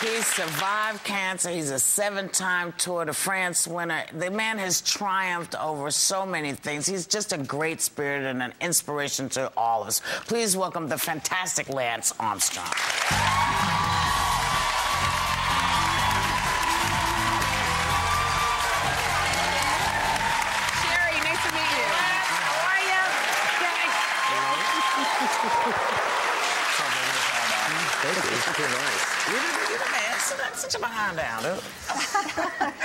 He survived cancer. He's a 7-time Tour de France winner. The man has triumphed over so many things. He's just a great spirit and an inspiration to all of us. Please welcome the fantastic Lance Armstrong. You're the man. Sit your behind down, dude.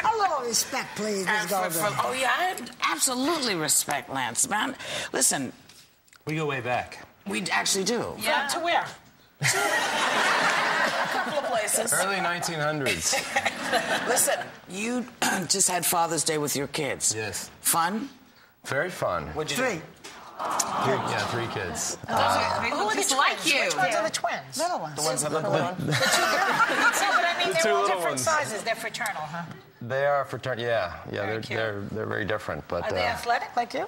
A little respect, please, Ms. Goldberg. Oh, yeah, I absolutely respect Lance, man. Listen. We go way back. We actually do. Yeah. To where? A couple of places. Early 1900s. Listen, you just had Father's Day with your kids. Yes. Fun? Very fun. What'd you do? Three kids. Who are the like you? Which ones are the twins? Little ones. The ones that look the little. but I mean, they're all different ones. sizes. They're fraternal, huh? They are fraternal. Yeah, they're very different. But are they athletic like you?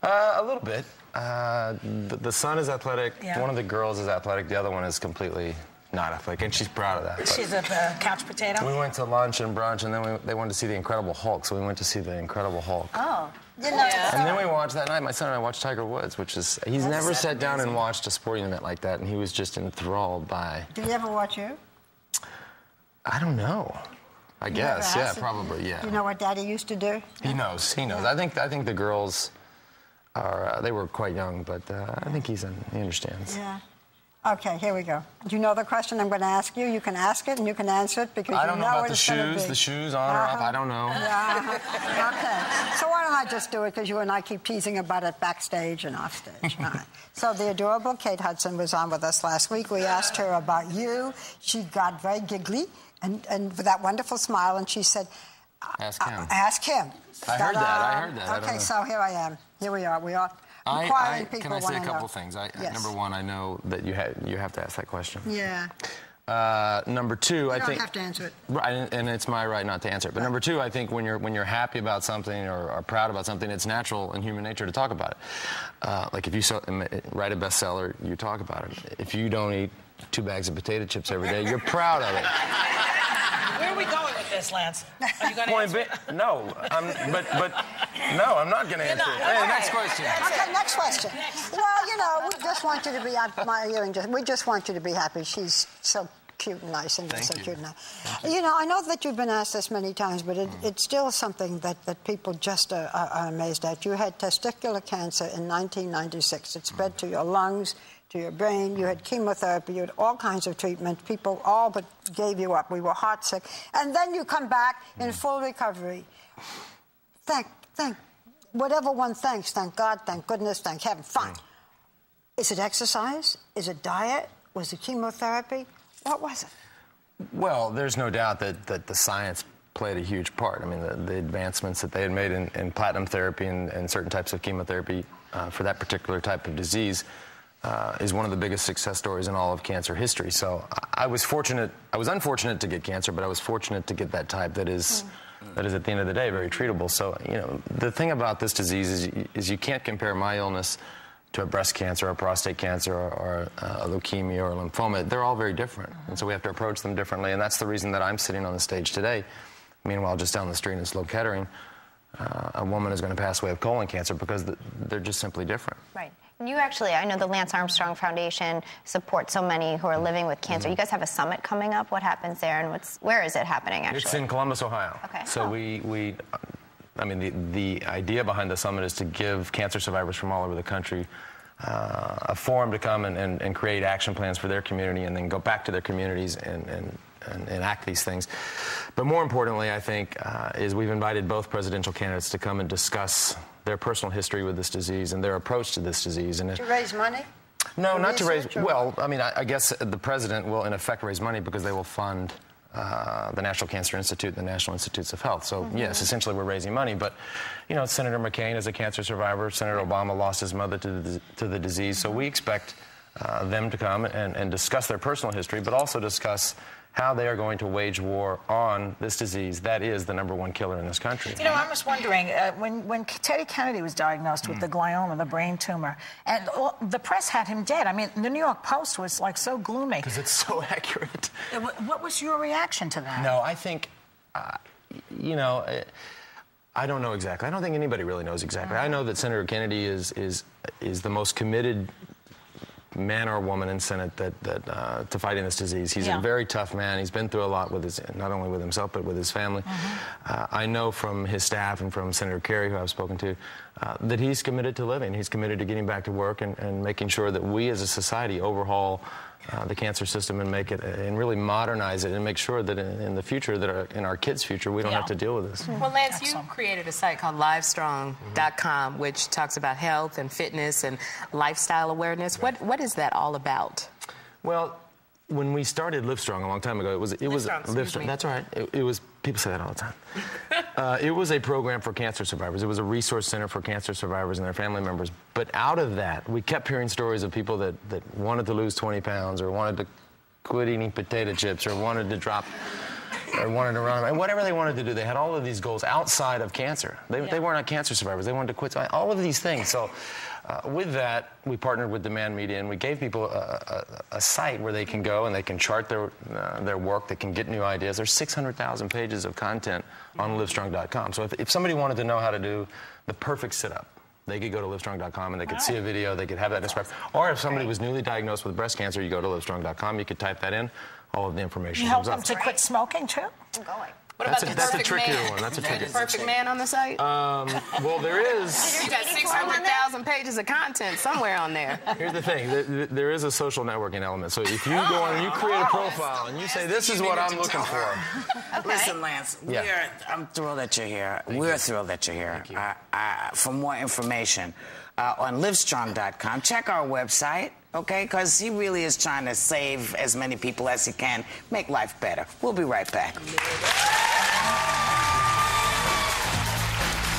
A little bit. The son is athletic. Yeah. One of the girls is athletic. The other one is completely not athletic, and she's proud of that. She's a couch potato. We went to lunch and brunch, and then they wanted to see the Incredible Hulk, so we went to see the Incredible Hulk. Oh. And then we watched that night. My son and I watched Tiger Woods, which is he's never sat down and watched a sporting event like that, and he was just enthralled by. Did he ever watch you? I don't know. I guess, yeah, probably, yeah. Do you know what Daddy used to do? He knows. He knows. I think the girls are. They were quite young, but I think he understands. Yeah. Okay, here we go. Do you know the question I'm going to ask you? You can ask it and you can answer it because I don't you know know about what it's going to be. The shoes on or off. I don't know. Yeah. Okay. So why don't I just do it because you and I keep teasing about it backstage and offstage. All right. So the adorable Kate Hudson was on with us last week. We asked her about you. She got very giggly and with that wonderful smile, and she said, "Ask him." Ask him. I heard that. Okay, so here I am. Here we are. We are. Can I say a couple things? Yes. Number one, I know that you have to ask that question. Yeah. Number two, I think you don't have to answer it. Right, and it's my right not to answer it. But number two, I think when you're happy about something or proud about something, it's natural in human nature to talk about it. Like if you write a bestseller, you talk about it. If you don't eat 2 bags of potato chips every day, you're proud of it. Where are we going with this, Lance? Are you going to answer it? No, no, I'm not going to answer it. Hey, next question. Okay, next question. Well, you know, we just want you to be we just want you to be happy. She's so cute and nice and so cute and nice. You know, I know that you've been asked this many times, but it's still something that people just are amazed at. You had testicular cancer in 1996. It spread to your lungs, to your brain. You had chemotherapy. You had all kinds of treatment. People all but gave you up. We were heartsick. And then you come back in full recovery. Whatever one thanks, thank God, thank goodness, thank heaven. Fine. Is it exercise? Is it diet? Was it chemotherapy? What was it? Well, there's no doubt that the science played a huge part. I mean, the advancements that they had made in platinum therapy and certain types of chemotherapy for that particular type of disease is one of the biggest success stories in all of cancer history. So I was unfortunate to get cancer, but I was fortunate to get that type that is at the end of the day very treatable. So, you know, the thing about this disease is you can't compare my illness to a breast cancer, or prostate cancer, or a leukemia or a lymphoma. They're all very different, and so we have to approach them differently, and that's the reason that I'm sitting on the stage today. Meanwhile, just down the street in Slow Kettering, a woman is going to pass away of colon cancer because they're just simply different. Right. You actually, I know the Lance Armstrong Foundation supports so many who are living with cancer. You guys have a summit coming up. What happens there, and where is it happening, actually? It's in Columbus, Ohio. Okay. So I mean, the idea behind the summit is to give cancer survivors from all over the country a forum to come and create action plans for their community, and then go back to their communities and enact these things. But more importantly, I think, is we've invited both presidential candidates to come and discuss their personal history with this disease and their approach to this disease. And to raise money? No, not to raise. Well, I mean, I guess the president will, in effect, raise money because they will fund the National Cancer Institute and the National Institutes of Health. So, yes, essentially we're raising money. But, you know, Senator McCain is a cancer survivor. Senator Obama lost his mother to the disease. So we expect them to come and discuss their personal history, but also discuss how they are going to wage war on this disease that is the #1 killer in this country. You know, I'm just wondering, when Teddy Kennedy was diagnosed with the glioma, the brain tumor, and the press had him dead. I mean, the New York Post was like so gloomy. Because it's so accurate. What was your reaction to that? No, I think, you know, I don't know exactly. I don't think anybody really knows exactly. I know that Senator Kennedy is the most committed man or woman in Senate to fighting this disease. He's a very tough man. He's been through a lot with not only with himself but with his family. I know from his staff and from Senator Kerry, who I've spoken to, that he's committed to living. He's committed to getting back to work and making sure that we as a society overhaul the cancer system and make it and really modernize it and make sure that in the future, that in our kids' future, we don't have to deal with this. Well, Lance, you created a site called Livestrong.com, which talks about health and fitness and lifestyle awareness. Right. What is that all about? Well, when we started Livestrong a long time ago, it was Livestrong. That's all right. It was, people say that all the time. It was a program for cancer survivors. It was a resource center for cancer survivors and their family members. But out of that, we kept hearing stories of people that wanted to lose 20 pounds or wanted to quit eating potato chips or wanted to drop or wanted to run, and whatever they wanted to do. They had all of these goals outside of cancer. They weren't cancer survivors. They wanted to quit. All of these things. So with that, we partnered with Demand Media, and we gave people a site where they can go and they can chart their work. They can get new ideas. There's 600,000 pages of content on Livestrong.com. So if somebody wanted to know how to do the perfect sit-up, they could go to Livestrong.com and they could see a video. They could have that described. Or if somebody was newly diagnosed with breast cancer, you go to Livestrong.com. You could type that in. All of the information comes up. You help them to quit smoking, too? I'm going. What about That's a trickier one. That's a trickier one. Perfect man on the site? Well, there is. You got 600,000 pages of content somewhere on there. Here's the thing. There is a social networking element. So if you go on and you create a profile and you say, this is what I'm looking for. Listen, Lance, I'm thrilled that you're here. We're thrilled that you're here. For more information, on Livestrong.com, check our website, okay? Because he really is trying to save as many people as he can, make life better. We'll be right back.